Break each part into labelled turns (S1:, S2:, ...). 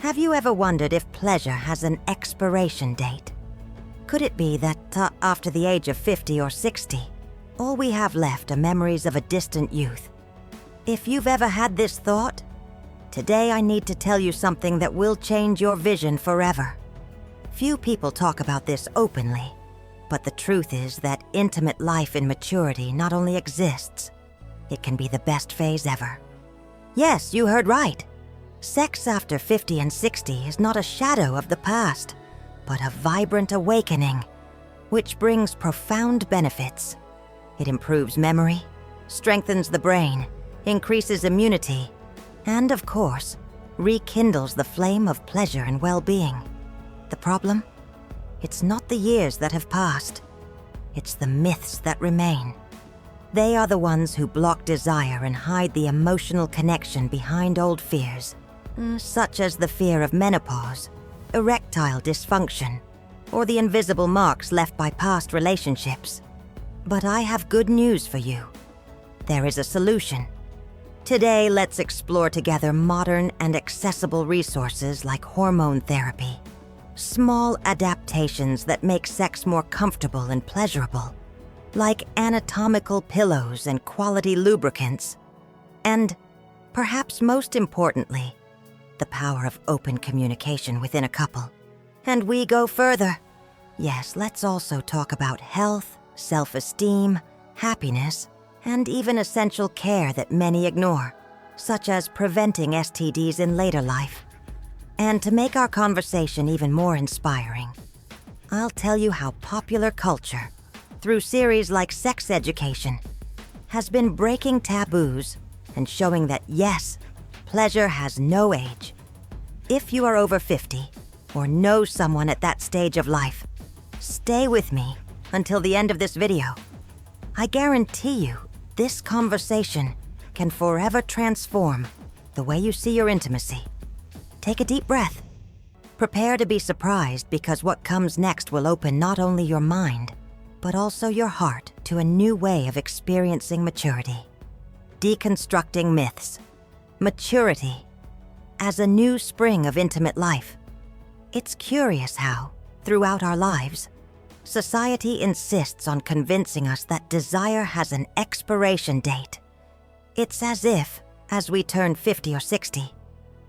S1: Have you ever wondered if pleasure has an expiration date? Could it be that after the age of 50 or 60, all we have left are memories of a distant youth? If you've ever had this thought, today I need to tell you something that will change your vision forever. Few people talk about this openly, but the truth is that intimate life in maturity not only exists, it can be the best phase ever. Yes, you heard right. Sex after 50 and 60 is not a shadow of the past, but a vibrant awakening, which brings profound benefits. It improves memory, strengthens the brain, increases immunity, and of course, rekindles the flame of pleasure and well-being. The problem? It's not the years that have passed. It's the myths that remain. They are the ones who block desire and hide the emotional connection behind old fears, such as the fear of menopause, erectile dysfunction, or the invisible marks left by past relationships. But I have good news for you. There is a solution. Today, let's explore together modern and accessible resources like hormone therapy, small adaptations that make sex more comfortable and pleasurable, like anatomical pillows and quality lubricants, and, perhaps most importantly, the power of open communication within a couple. And we go further. Yes, let's also talk about health, self-esteem, happiness, and even essential care that many ignore, such as preventing STDs in later life. And to make our conversation even more inspiring, I'll tell you how popular culture, through series like Sex Education, has been breaking taboos and showing that yes, pleasure has no age. If you are over 50 or know someone at that stage of life, stay with me until the end of this video. I guarantee you this conversation can forever transform the way you see your intimacy. Take a deep breath. Prepare to be surprised because what comes next will open not only your mind, but also your heart to a new way of experiencing maturity. Deconstructing myths. Maturity as a new spring of intimate life. It's curious how, throughout our lives, society insists on convincing us that desire has an expiration date. It's as if, as we turn 50 or 60,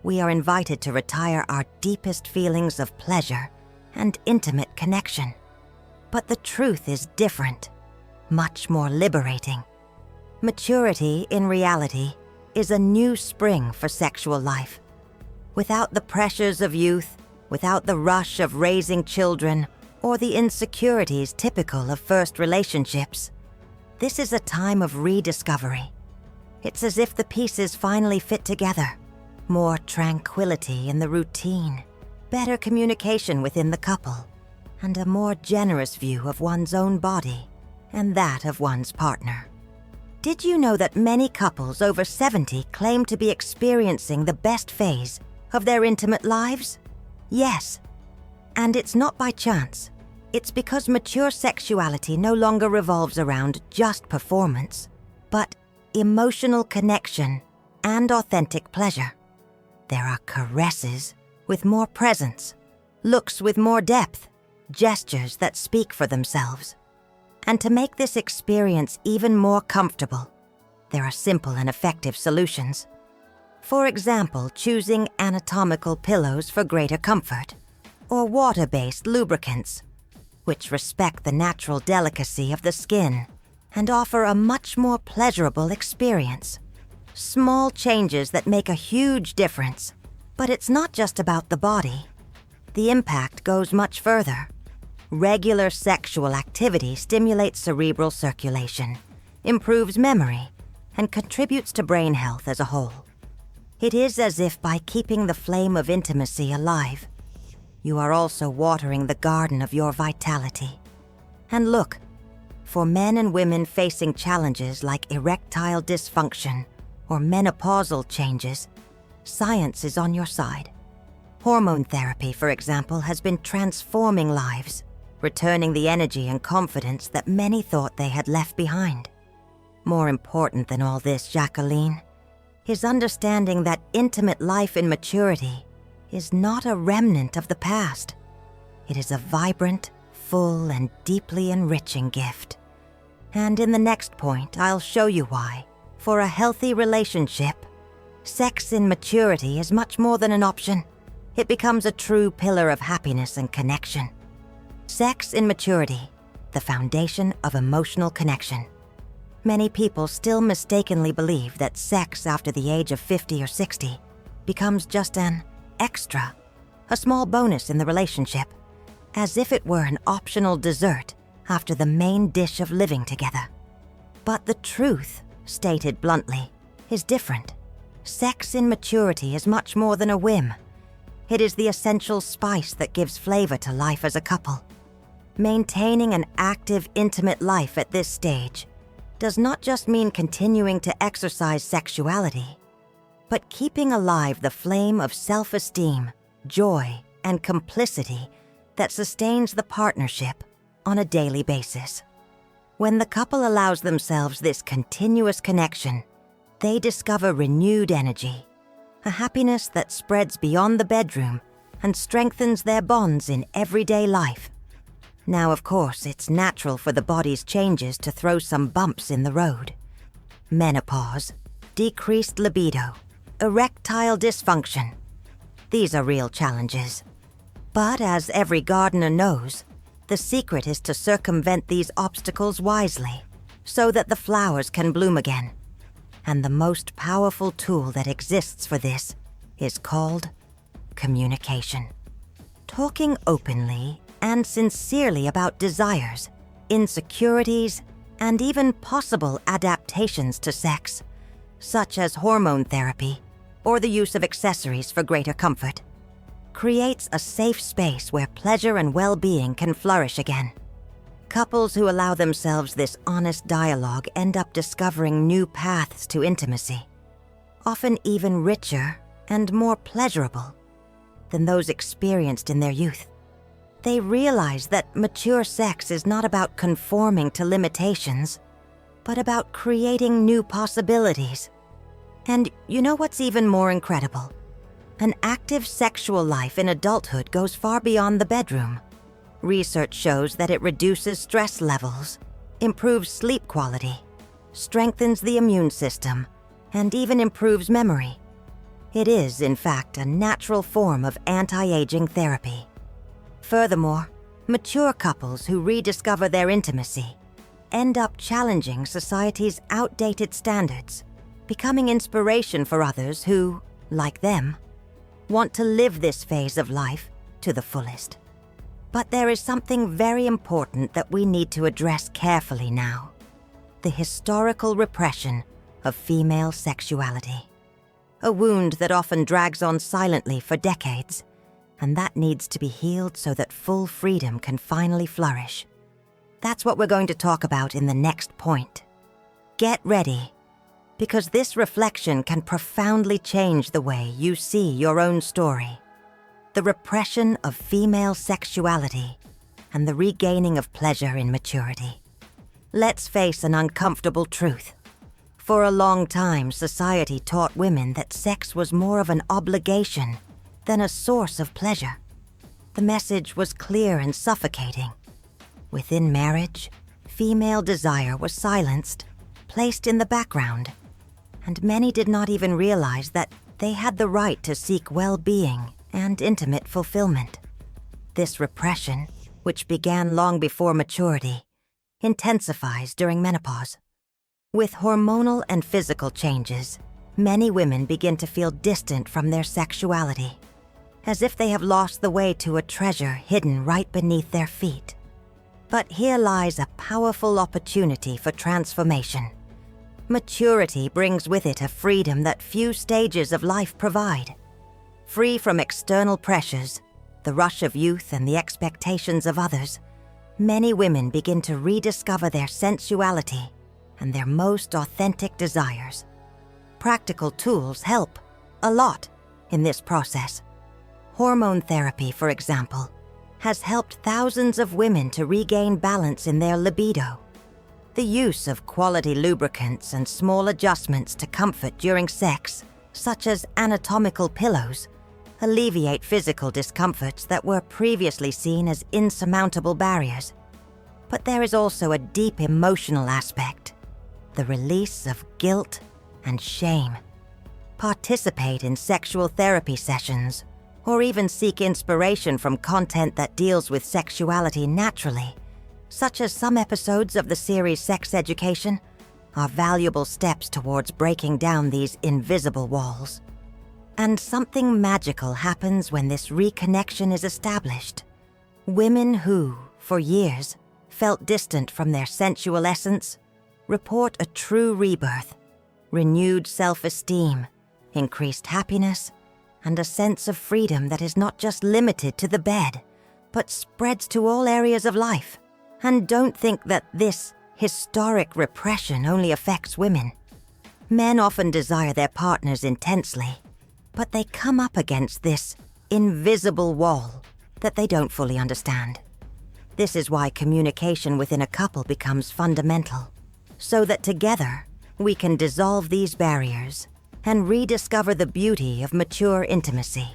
S1: we are invited to retire our deepest feelings of pleasure and intimate connection. But the truth is different, much more liberating. Maturity, in reality, is a new spring for sexual life. Without the pressures of youth, without the rush of raising children, or the insecurities typical of first relationships, this is a time of rediscovery. It's as if the pieces finally fit together. More tranquility in the routine, better communication within the couple, and a more generous view of one's own body and that of one's partner. Did you know that many couples over 70 claim to be experiencing the best phase of their intimate lives? Yes. And it's not by chance. It's because mature sexuality no longer revolves around just performance, but emotional connection and authentic pleasure. There are caresses with more presence, looks with more depth, gestures that speak for themselves. And to make this experience even more comfortable, there are simple and effective solutions. For example, choosing anatomical pillows for greater comfort, or water-based lubricants, which respect the natural delicacy of the skin and offer a much more pleasurable experience. Small changes that make a huge difference. But it's not just about the body. The impact goes much further. Regular sexual activity stimulates cerebral circulation, improves memory, and contributes to brain health as a whole. It is as if by keeping the flame of intimacy alive, you are also watering the garden of your vitality. And look, for men and women facing challenges like erectile dysfunction or menopausal changes, science is on your side. Hormone therapy, for example, has been transforming lives, returning the energy and confidence that many thought they had left behind. More important than all this, Jacqueline, is understanding that intimate life in maturity is not a remnant of the past. It is a vibrant, full, and deeply enriching gift. And in the next point, I'll show you why, for a healthy relationship, sex in maturity is much more than an option. It becomes a true pillar of happiness and connection. Sex in maturity, the foundation of emotional connection. Many people still mistakenly believe that sex after the age of 50 or 60 becomes just an extra, a small bonus in the relationship, as if it were an optional dessert after the main dish of living together. But the truth, stated bluntly, is different. Sex in maturity is much more than a whim. It is the essential spice that gives flavor to life as a couple. Maintaining an active, intimate life at this stage does not just mean continuing to exercise sexuality, but keeping alive the flame of self-esteem, joy, and complicity that sustains the partnership on a daily basis. When the couple allows themselves this continuous connection, they discover renewed energy, a happiness that spreads beyond the bedroom and strengthens their bonds in everyday life. Now, of course, it's natural for the body's changes to throw some bumps in the road. Menopause, decreased libido, erectile dysfunction. These are real challenges. But as every gardener knows, the secret is to circumvent these obstacles wisely, so that the flowers can bloom again. And the most powerful tool that exists for this is called communication. Talking openly and sincerely about desires, insecurities, and even possible adaptations to sex, such as hormone therapy or the use of accessories for greater comfort, creates a safe space where pleasure and well-being can flourish again. Couples who allow themselves this honest dialogue end up discovering new paths to intimacy, often even richer and more pleasurable than those experienced in their youth. They realize that mature sex is not about conforming to limitations, but about creating new possibilities. And you know what's even more incredible? An active sexual life in adulthood goes far beyond the bedroom. Research shows that it reduces stress levels, improves sleep quality, strengthens the immune system, and even improves memory. It is, in fact, a natural form of anti-aging therapy. Furthermore, mature couples who rediscover their intimacy end up challenging society's outdated standards, becoming inspiration for others who, like them, want to live this phase of life to the fullest. But there is something very important that we need to address carefully now: the historical repression of female sexuality. A wound that often drags on silently for decades, and that needs to be healed so that full freedom can finally flourish. That's what we're going to talk about in the next point. Get ready, because this reflection can profoundly change the way you see your own story. The repression of female sexuality and the regaining of pleasure in maturity. Let's face an uncomfortable truth. For a long time, society taught women that sex was more of an obligation than a source of pleasure. The message was clear and suffocating. Within marriage, female desire was silenced, placed in the background, and many did not even realize that they had the right to seek well-being and intimate fulfillment. This repression, which began long before maturity, intensifies during menopause. With hormonal and physical changes, many women begin to feel distant from their sexuality, as if they have lost the way to a treasure hidden right beneath their feet. But here lies a powerful opportunity for transformation. Maturity brings with it a freedom that few stages of life provide. Free from external pressures, the rush of youth, and the expectations of others, many women begin to rediscover their sensuality and their most authentic desires. Practical tools help a lot in this process. Hormone therapy, for example, has helped thousands of women to regain balance in their libido. The use of quality lubricants and small adjustments to comfort during sex, such as anatomical pillows, alleviate physical discomforts that were previously seen as insurmountable barriers. But there is also a deep emotional aspect, the release of guilt and shame. Participate in sexual therapy sessions, or even seek inspiration from content that deals with sexuality naturally, such as some episodes of the series Sex Education, are valuable steps towards breaking down these invisible walls. And something magical happens when this reconnection is established. Women who, for years, felt distant from their sensual essence report a true rebirth, renewed self-esteem, increased happiness, and a sense of freedom that is not just limited to the bed, but spreads to all areas of life. And don't think that this historic repression only affects women. Men often desire their partners intensely, but they come up against this invisible wall that they don't fully understand. This is why communication within a couple becomes fundamental, so that together we can dissolve these barriers and rediscover the beauty of mature intimacy.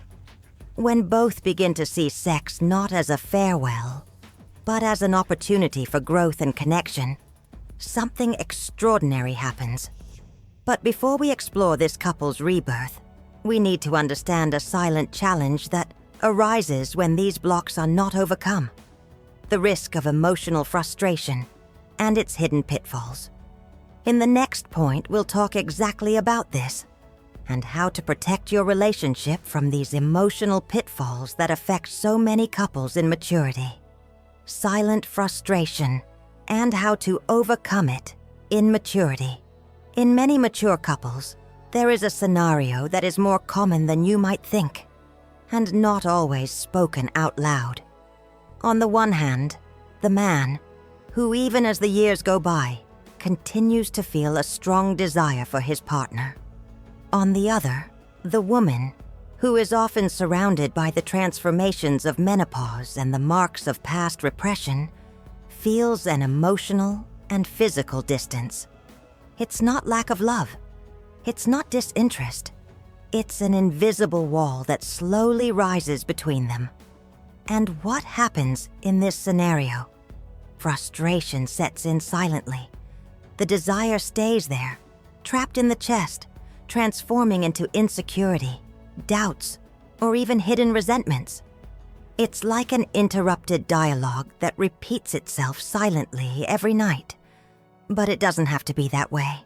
S1: When both begin to see sex not as a farewell, but as an opportunity for growth and connection, something extraordinary happens. But before we explore this couple's rebirth, we need to understand a silent challenge that arises when these blocks are not overcome: the risk of emotional frustration and its hidden pitfalls. In the next point, we'll talk exactly about this and how to protect your relationship from these emotional pitfalls that affect so many couples in maturity. Silent frustration and how to overcome it in maturity. In many mature couples, there is a scenario that is more common than you might think, and not always spoken out loud. On the one hand, the man, who even as the years go by, continues to feel a strong desire for his partner. On the other, the woman, who is often surrounded by the transformations of menopause and the marks of past repression, feels an emotional and physical distance. It's not lack of love. It's not disinterest. It's an invisible wall that slowly rises between them. And what happens in this scenario? Frustration sets in silently. The desire stays there, trapped in the chest, transforming into insecurity, doubts, or even hidden resentments. It's like an interrupted dialogue that repeats itself silently every night. But it doesn't have to be that way.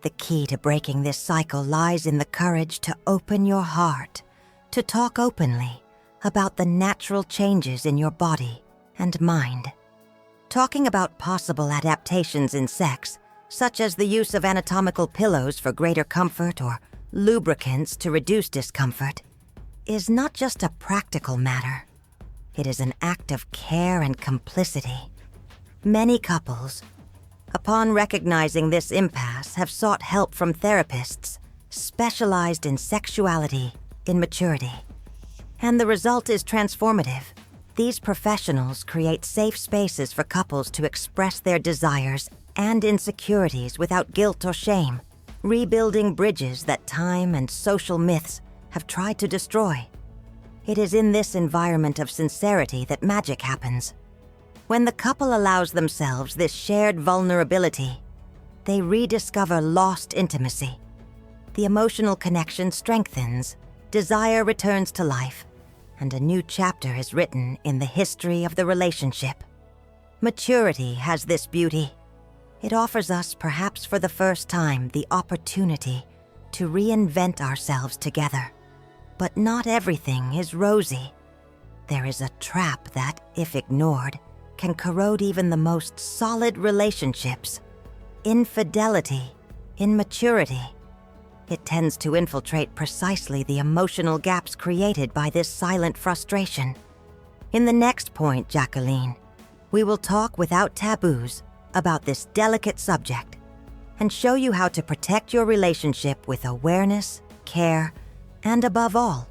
S1: The key to breaking this cycle lies in the courage to open your heart, to talk openly about the natural changes in your body and mind. Talking about possible adaptations in sex, such as the use of anatomical pillows for greater comfort or lubricants to reduce discomfort, is not just a practical matter. It is an act of care and complicity. Many couples, upon recognizing this impasse, have sought help from therapists specialized in sexuality in maturity. And the result is transformative. These professionals create safe spaces for couples to express their desires and insecurities without guilt or shame, rebuilding bridges that time and social myths have tried to destroy. It is in this environment of sincerity that magic happens. When the couple allows themselves this shared vulnerability, they rediscover lost intimacy. The emotional connection strengthens, desire returns to life, and a new chapter is written in the history of the relationship. Maturity has this beauty. It offers us, perhaps for the first time, the opportunity to reinvent ourselves together. But not everything is rosy. There is a trap that, if ignored, can corrode even the most solid relationships. Infidelity, immaturity. It tends to infiltrate precisely the emotional gaps created by this silent frustration. In the next point, Jacqueline, we will talk without taboos about this delicate subject and show you how to protect your relationship with awareness, care, and above all,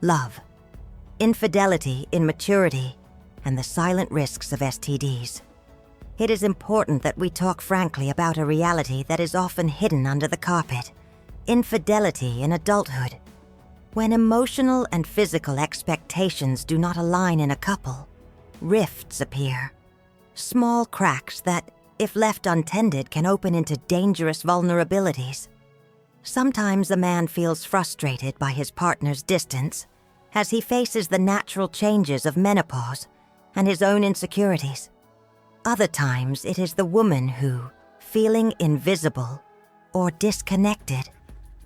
S1: love. Infidelity, immaturity, and the silent risks of STDs. It is important that we talk frankly about a reality that is often hidden under the carpet: infidelity in adulthood. When emotional and physical expectations do not align in a couple, rifts appear. Small cracks that, if left untended, can open into dangerous vulnerabilities. Sometimes a man feels frustrated by his partner's distance as he faces the natural changes of menopause and his own insecurities. Other times it is the woman who, feeling invisible or disconnected,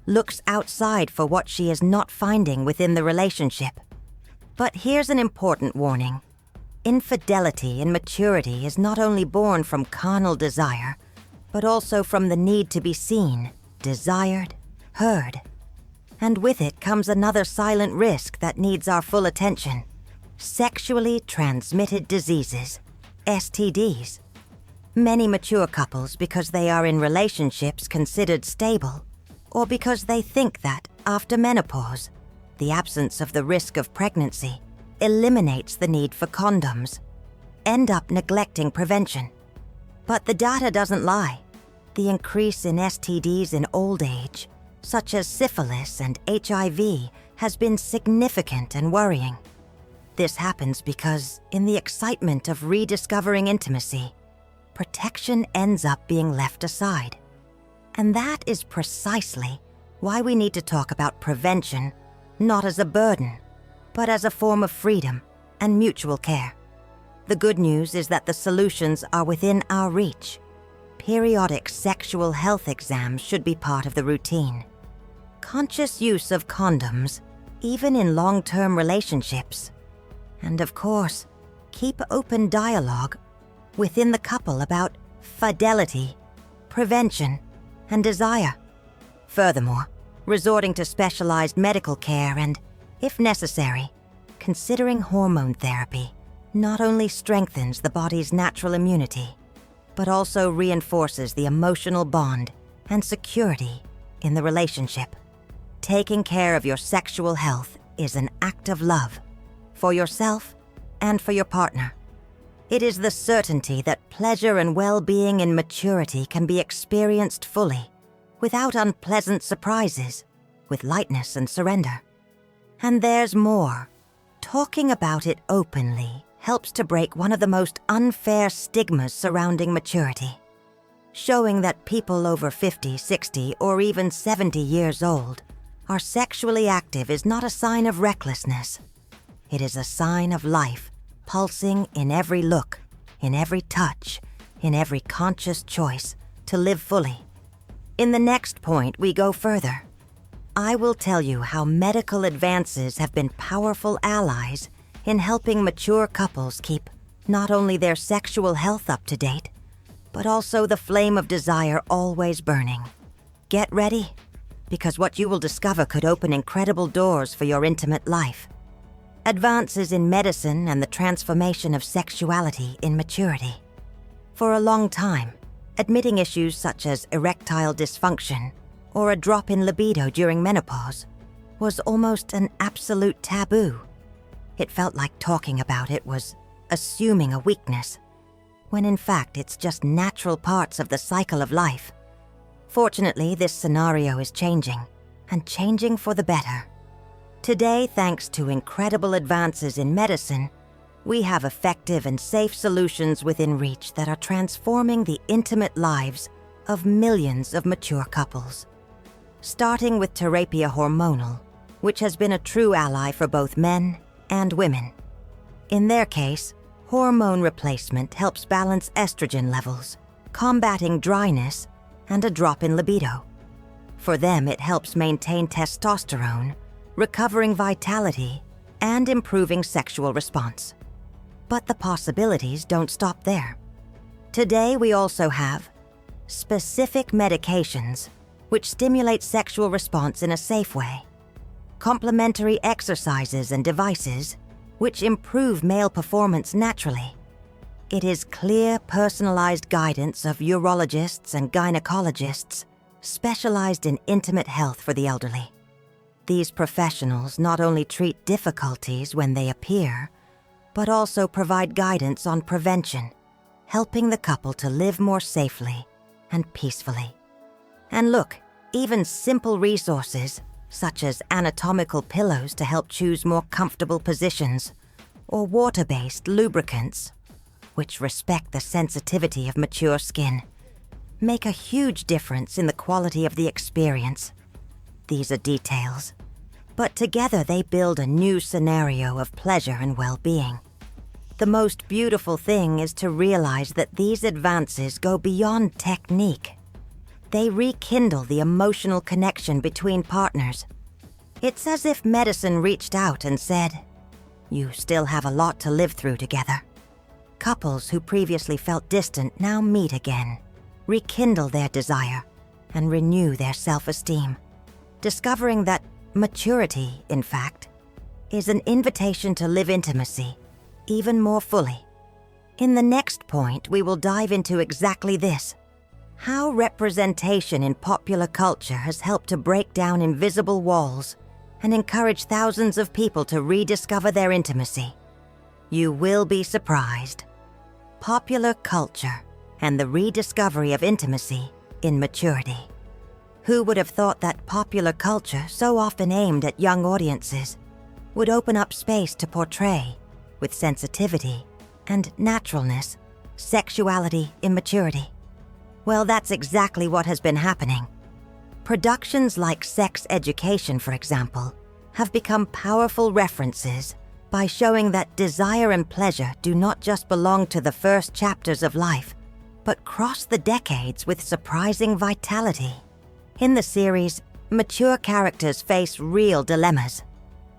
S1: looks outside for what she is not finding within the relationship. But here's an important warning. Infidelity in maturity is not only born from carnal desire, but also from the need to be seen, desired, heard. And with it comes another silent risk that needs our full attention: sexually transmitted diseases, STDs. Many mature couples, because they are in relationships considered stable, or because they think that, after menopause, the absence of the risk of pregnancy eliminates the need for condoms, end up neglecting prevention. But the data doesn't lie. The increase in STDs in old age, such as syphilis and HIV, has been significant and worrying. This happens because, in the excitement of rediscovering intimacy, protection ends up being left aside. And that is precisely why we need to talk about prevention not as a burden, but as a form of freedom and mutual care. The good news is that the solutions are within our reach. Periodic sexual health exams should be part of the routine. Conscious use of condoms, even in long-term relationships. And of course, keep open dialogue within the couple about fidelity, prevention, and desire. Furthermore, resorting to specialized medical care and, if necessary, considering hormone therapy not only strengthens the body's natural immunity, but also reinforces the emotional bond and security in the relationship. Taking care of your sexual health is an act of love for yourself and for your partner. It is the certainty that pleasure and well-being in maturity can be experienced fully, without unpleasant surprises, with lightness and surrender. And there's more. Talking about it openly helps to break one of the most unfair stigmas surrounding maturity. Showing that people over 50, 60, or even 70 years old are sexually active is not a sign of recklessness. It is a sign of life, pulsing in every look, in every touch, in every conscious choice to live fully. In the next point, we go further. I will tell you how medical advances have been powerful allies in helping mature couples keep not only their sexual health up to date, but also the flame of desire always burning. Get ready, because what you will discover could open incredible doors for your intimate life. Advances in medicine and the transformation of sexuality in maturity. For a long time, admitting issues such as erectile dysfunction or a drop in libido during menopause was almost an absolute taboo. It felt like talking about it was assuming a weakness, when in fact it's just natural parts of the cycle of life. Fortunately, this scenario is changing, and changing for the better. Today, thanks to incredible advances in medicine, we have effective and safe solutions within reach that are transforming the intimate lives of millions of mature couples. Starting with terapia hormonal, which has been a true ally for both men and women. In their case, hormone replacement helps balance estrogen levels, combating dryness and a drop in libido. For them, it helps maintain testosterone, recovering vitality, and improving sexual response. But the possibilities don't stop there. Today, we also have specific medications which stimulate sexual response in a safe way, complementary exercises and devices which improve male performance naturally. It is clear, personalized guidance of urologists and gynecologists specialized in intimate health for the elderly. These professionals not only treat difficulties when they appear, but also provide guidance on prevention, helping the couple to live more safely and peacefully. And look, even simple resources, such as anatomical pillows to help choose more comfortable positions, or water-based lubricants, which respect the sensitivity of mature skin, make a huge difference in the quality of the experience. These are details, but together they build a new scenario of pleasure and well-being. The most beautiful thing is to realize that these advances go beyond technique. They rekindle the emotional connection between partners. It's as if medicine reached out and said, "You still have a lot to live through together." Couples who previously felt distant now meet again, rekindle their desire, and renew their self-esteem, discovering that maturity, in fact, is an invitation to live intimacy even more fully. In the next point, we will dive into exactly this: how representation in popular culture has helped to break down invisible walls and encourage thousands of people to rediscover their intimacy. You will be surprised. Popular culture and the rediscovery of intimacy in maturity. Who would have thought that popular culture, so often aimed at young audiences, would open up space to portray, with sensitivity and naturalness, sexuality in maturity? Well, that's exactly what has been happening. Productions like Sex Education, for example, have become powerful references by showing that desire and pleasure do not just belong to the first chapters of life, but cross the decades with surprising vitality. In the series, mature characters face real dilemmas: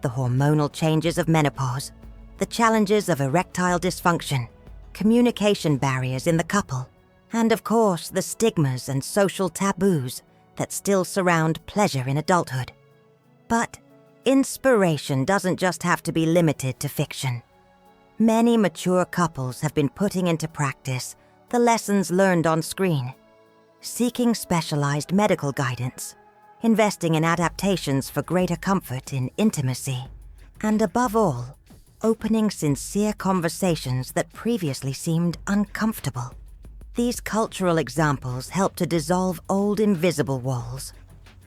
S1: the hormonal changes of menopause, the challenges of erectile dysfunction, communication barriers in the couple, and of course the stigmas and social taboos that still surround pleasure in adulthood. But inspiration doesn't just have to be limited to fiction. Many mature couples have been putting into practice the lessons learned on screen, seeking specialized medical guidance, investing in adaptations for greater comfort in intimacy, and above all, opening sincere conversations that previously seemed uncomfortable. These cultural examples help to dissolve old invisible walls,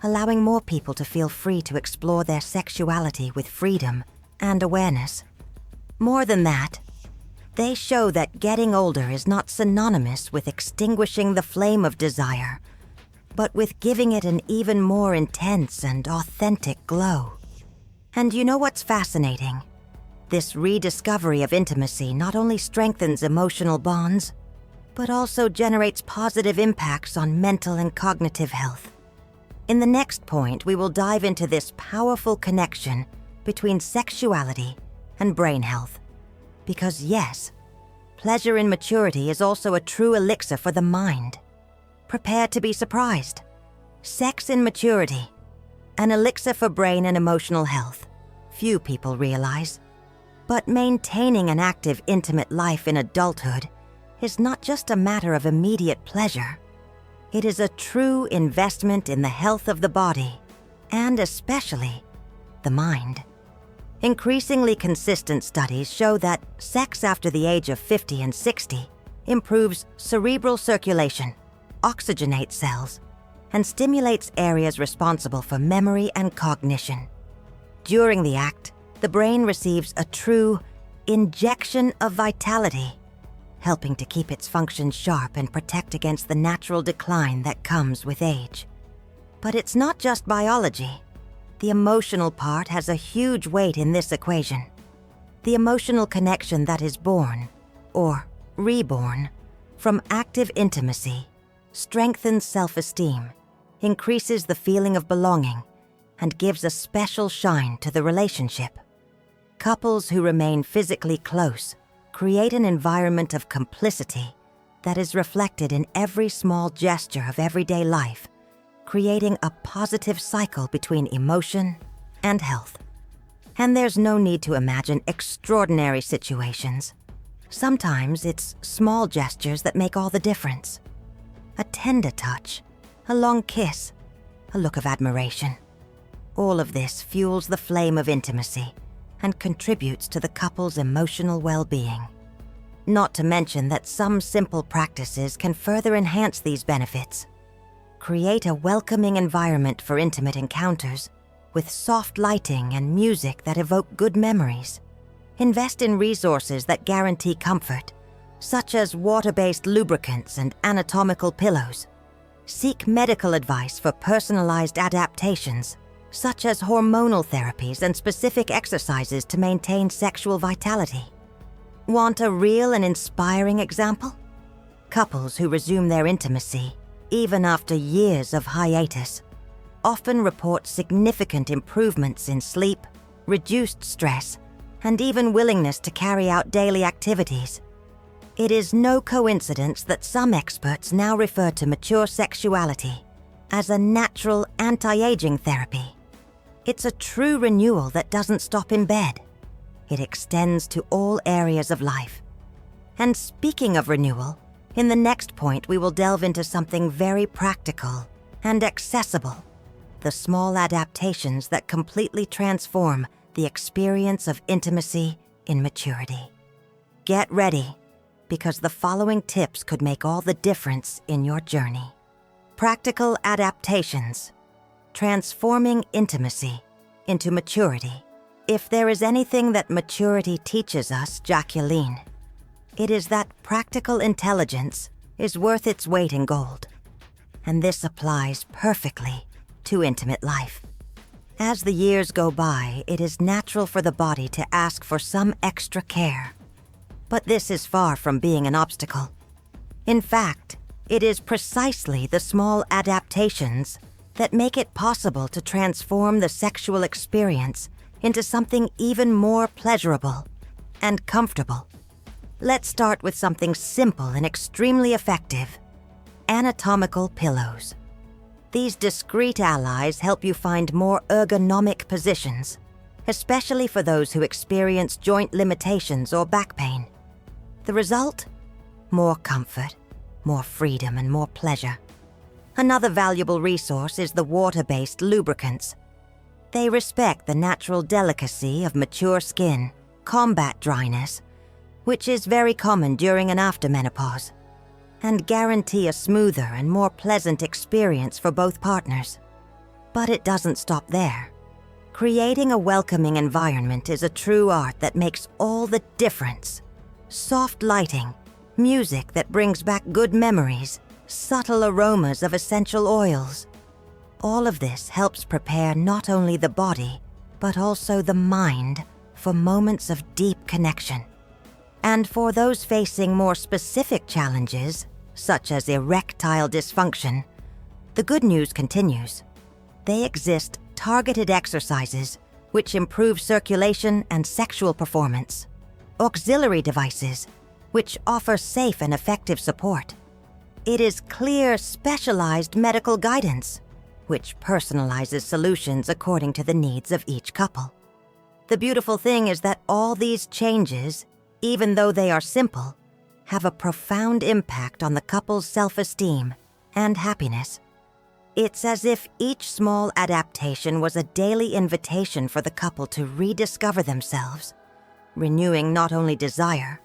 S1: allowing more people to feel free to explore their sexuality with freedom and awareness. More than that, they show that getting older is not synonymous with extinguishing the flame of desire, but with giving it an even more intense and authentic glow. And you know what's fascinating? This rediscovery of intimacy not only strengthens emotional bonds, but also generates positive impacts on mental and cognitive health. In the next point, we will dive into this powerful connection between sexuality and brain health. Because yes, pleasure in maturity is also a true elixir for the mind. Prepare to be surprised. Sex in maturity, an elixir for brain and emotional health. Few people realize. But maintaining an active, intimate life in adulthood is not just a matter of immediate pleasure. It is a true investment in the health of the body, and especially the mind. Increasingly consistent studies show that sex after the age of 50 and 60 improves cerebral circulation, oxygenates cells, and stimulates areas responsible for memory and cognition. During the act, the brain receives a true injection of vitality, helping to keep its function sharp and protect against the natural decline that comes with age. But it's not just biology. The emotional part has a huge weight in this equation. The emotional connection that is born, or reborn, from active intimacy strengthens self-esteem, increases the feeling of belonging, and gives a special shine to the relationship. Couples who remain physically close create an environment of complicity that is reflected in every small gesture of everyday life, creating a positive cycle between emotion and health. And there's no need to imagine extraordinary situations. Sometimes it's small gestures that make all the difference. A tender touch, a long kiss, a look of admiration. All of this fuels the flame of intimacy and contributes to the couple's emotional well-being. Not to mention that some simple practices can further enhance these benefits. Create a welcoming environment for intimate encounters with soft lighting and music that evoke good memories. Invest in resources that guarantee comfort, such as water-based lubricants and anatomical pillows. Seek medical advice for personalized adaptations, such as hormonal therapies and specific exercises to maintain sexual vitality. Want a real and inspiring example? Couples who resume their intimacy, even after years of hiatus, often report significant improvements in sleep, reduced stress, and even willingness to carry out daily activities. It is no coincidence that some experts now refer to mature sexuality as a natural anti-aging therapy. It's a true renewal that doesn't stop in bed. It extends to all areas of life. And speaking of renewal, in the next point we will delve into something very practical and accessible: the small adaptations that completely transform the experience of intimacy in maturity. Get ready, because the following tips could make all the difference in your journey. Practical adaptations. Transforming intimacy into maturity. If there is anything that maturity teaches us, Jacqueline, it is that practical intelligence is worth its weight in gold. And this applies perfectly to intimate life. As the years go by, it is natural for the body to ask for some extra care. But this is far from being an obstacle. In fact, it is precisely the small adaptations that make it possible to transform the sexual experience into something even more pleasurable and comfortable. Let's start with something simple and extremely effective: anatomical pillows. These discreet allies help you find more ergonomic positions, especially for those who experience joint limitations or back pain. The result? More comfort, more freedom, and more pleasure. Another valuable resource is the water-based lubricants. They respect the natural delicacy of mature skin, combat dryness, which is very common during and after menopause, and guarantee a smoother and more pleasant experience for both partners. But it doesn't stop there. Creating a welcoming environment is a true art that makes all the difference. Soft lighting, music that brings back good memories, subtle aromas of essential oils. All of this helps prepare not only the body, but also the mind for moments of deep connection. And for those facing more specific challenges, such as erectile dysfunction, the good news continues. They exist targeted exercises which improve circulation and sexual performance. Auxiliary devices, which offer safe and effective support. It is clear, specialized medical guidance, which personalizes solutions according to the needs of each couple. The beautiful thing is that all these changes, even though they are simple, have a profound impact on the couple's self-esteem and happiness. It's as if each small adaptation was a daily invitation for the couple to rediscover themselves, renewing not only desire,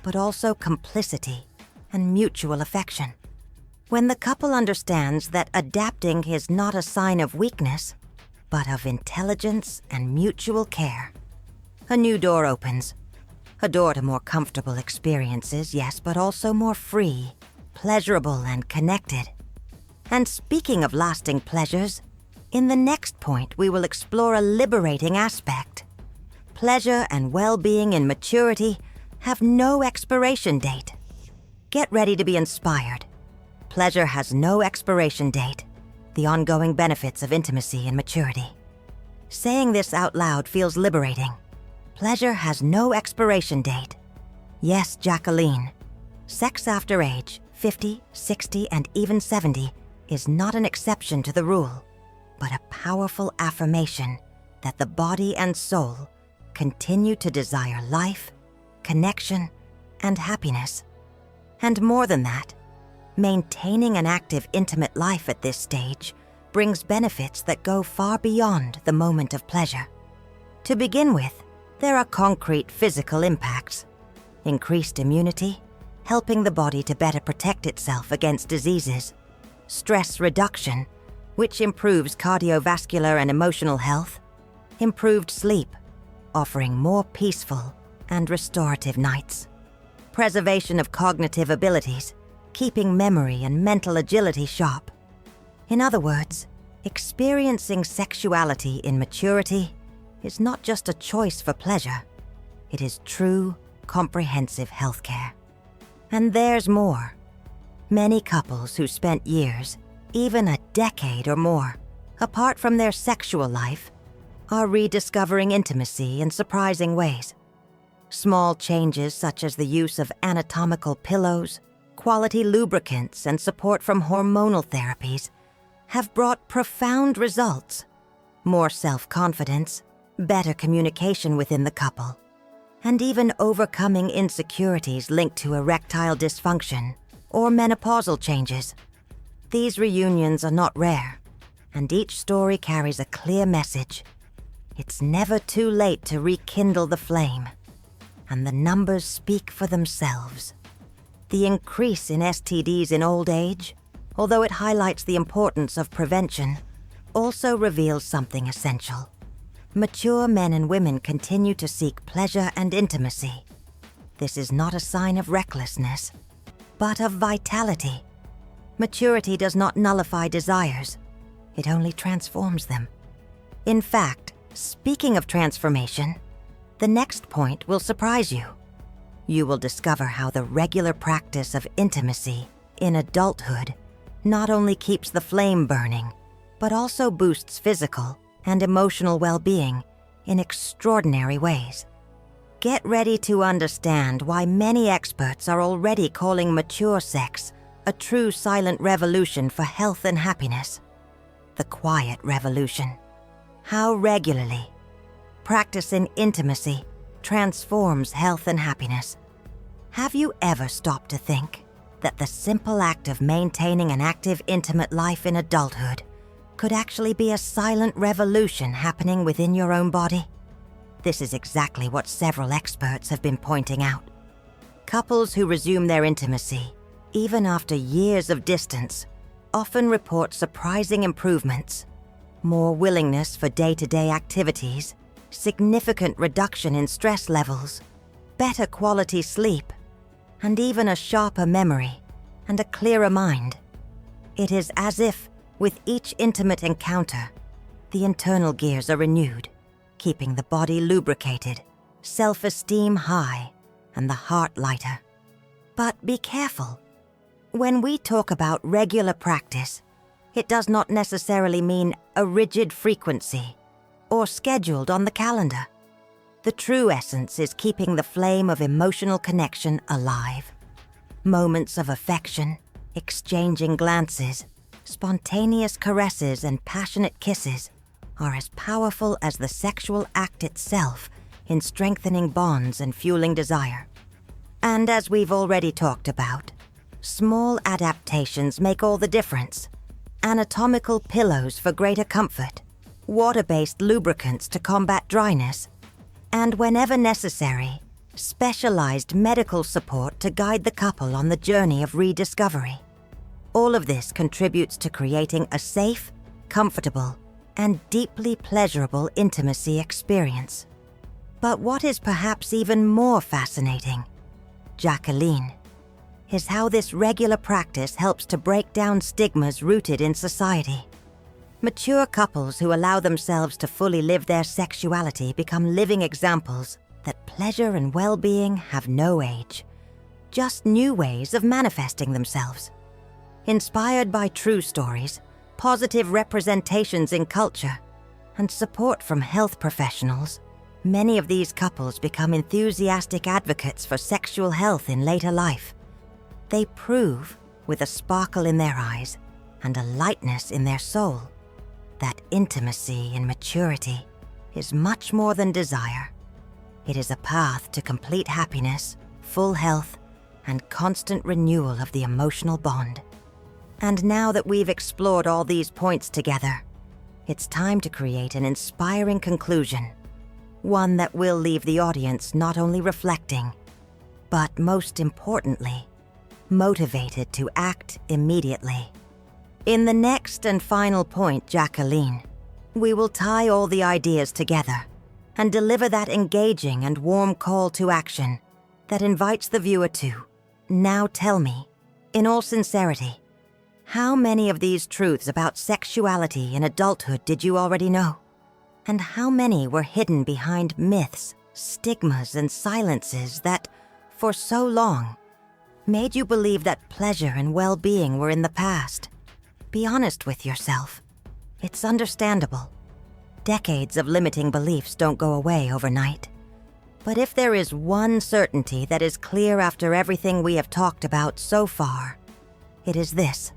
S1: but also complicity and mutual affection. When the couple understands that adapting is not a sign of weakness, but of intelligence and mutual care, a new door opens. A door to more comfortable experiences, yes, but also more free, pleasurable, and connected. And speaking of lasting pleasures, in the next point we will explore a liberating aspect. Pleasure and well-being in maturity have no expiration date. Get ready to be inspired. Pleasure has no expiration date. The ongoing benefits of intimacy and maturity. Saying this out loud feels liberating. Pleasure has no expiration date. Yes, Jacqueline. Sex after age 50, 60, and even 70 is not an exception to the rule, but a powerful affirmation that the body and soul continue to desire life, connection, and happiness. And more than that, maintaining an active, intimate life at this stage brings benefits that go far beyond the moment of pleasure. To begin with, there are concrete physical impacts. Increased immunity, helping the body to better protect itself against diseases. Stress reduction, which improves cardiovascular and emotional health, improved sleep, offering more peaceful and restorative nights, preservation of cognitive abilities, keeping memory and mental agility sharp. In other words, experiencing sexuality in maturity is not just a choice for pleasure, it is true, comprehensive healthcare. And there's more. Many couples who spent years, even a decade or more, apart from their sexual life, are rediscovering intimacy in surprising ways. Small changes such as the use of anatomical pillows, quality lubricants, and support from hormonal therapies have brought profound results. More self-confidence, better communication within the couple, and even overcoming insecurities linked to erectile dysfunction or menopausal changes. These reunions are not rare, and each story carries a clear message. It's never too late to rekindle the flame, and the numbers speak for themselves. The increase in STDs in old age, although it highlights the importance of prevention, also reveals something essential. Mature men and women continue to seek pleasure and intimacy. This is not a sign of recklessness, but of vitality. Maturity does not nullify desires, it only transforms them. In fact, speaking of transformation, the next point will surprise you. You will discover how the regular practice of intimacy in adulthood not only keeps the flame burning, but also boosts physical and emotional well-being in extraordinary ways. Get ready to understand why many experts are already calling mature sex a true silent revolution for health and happiness. The quiet revolution. How regularly practicing intimacy transforms health and happiness. Have you ever stopped to think that the simple act of maintaining an active, intimate life in adulthood could actually be a silent revolution happening within your own body? This is exactly what several experts have been pointing out. Couples who resume their intimacy, even after years of distance, often report surprising improvements, more willingness for day-to-day activities, significant reduction in stress levels, better quality sleep, and even a sharper memory and a clearer mind. It is as if, with each intimate encounter, the internal gears are renewed, keeping the body lubricated, self-esteem high, and the heart lighter. But be careful. When we talk about regular practice, it does not necessarily mean a rigid frequency or scheduled on the calendar. The true essence is keeping the flame of emotional connection alive. Moments of affection, exchanging glances, spontaneous caresses, and passionate kisses are as powerful as the sexual act itself in strengthening bonds and fueling desire. And as we've already talked about, small adaptations make all the difference. Anatomical pillows for greater comfort, water-based lubricants to combat dryness, and whenever necessary, specialized medical support to guide the couple on the journey of rediscovery. All of this contributes to creating a safe, comfortable, and deeply pleasurable intimacy experience. But what is perhaps even more fascinating, Jacqueline, is how this regular practice helps to break down stigmas rooted in society. Mature couples who allow themselves to fully live their sexuality become living examples that pleasure and well-being have no age, just new ways of manifesting themselves. Inspired by true stories, positive representations in culture, and support from health professionals, many of these couples become enthusiastic advocates for sexual health in later life. They prove, with a sparkle in their eyes and a lightness in their soul, that intimacy in maturity is much more than desire. It is a path to complete happiness, full health, and constant renewal of the emotional bond. And now that we've explored all these points together, it's time to create an inspiring conclusion, one that will leave the audience not only reflecting, but most importantly, motivated to act immediately. In the next and final point, Jacqueline, we will tie all the ideas together and deliver that engaging and warm call to action that invites the viewer to, now tell me, in all sincerity, how many of these truths about sexuality in adulthood did you already know? And how many were hidden behind myths, stigmas, and silences that, for so long, made you believe that pleasure and well-being were in the past? Be honest with yourself. It's understandable. Decades of limiting beliefs don't go away overnight. But if there is one certainty that is clear after everything we have talked about so far, it is this.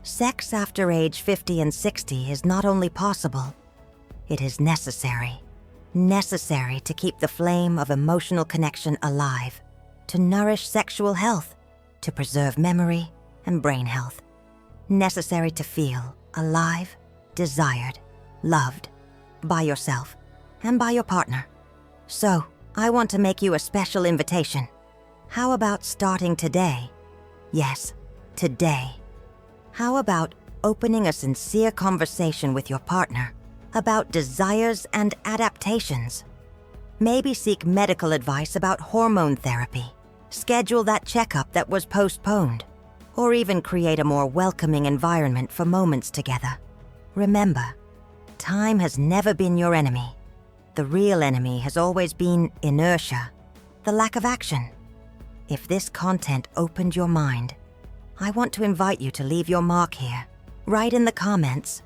S1: Sex after age 50 and 60 is not only possible, it is necessary. Necessary to keep the flame of emotional connection alive, to nourish sexual health, to preserve memory and brain health. Necessary to feel alive, desired, loved, by yourself and by your partner. So, I want to make you a special invitation. How about starting today? Yes, today. How about opening a sincere conversation with your partner about desires and adaptations? Maybe seek medical advice about hormone therapy, schedule that checkup that was postponed, or even create a more welcoming environment for moments together. Remember, time has never been your enemy. The real enemy has always been inertia, the lack of action. If this content opened your mind, I want to invite you to leave your mark here. Write in the comments,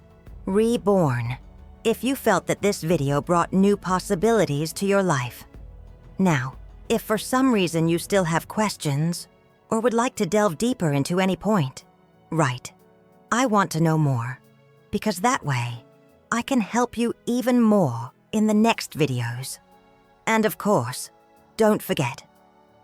S1: "Reborn," if you felt that this video brought new possibilities to your life. Now, if for some reason you still have questions or would like to delve deeper into any point, write, "I want to know more," because that way, I can help you even more in the next videos. And of course, don't forget,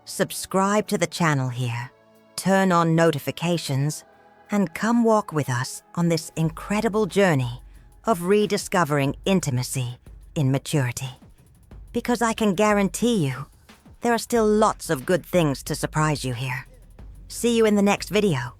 S1: subscribe to the channel here, turn on notifications, and come walk with us on this incredible journey of rediscovering intimacy in maturity. Because I can guarantee you, there are still lots of good things to surprise you here. See you in the next video.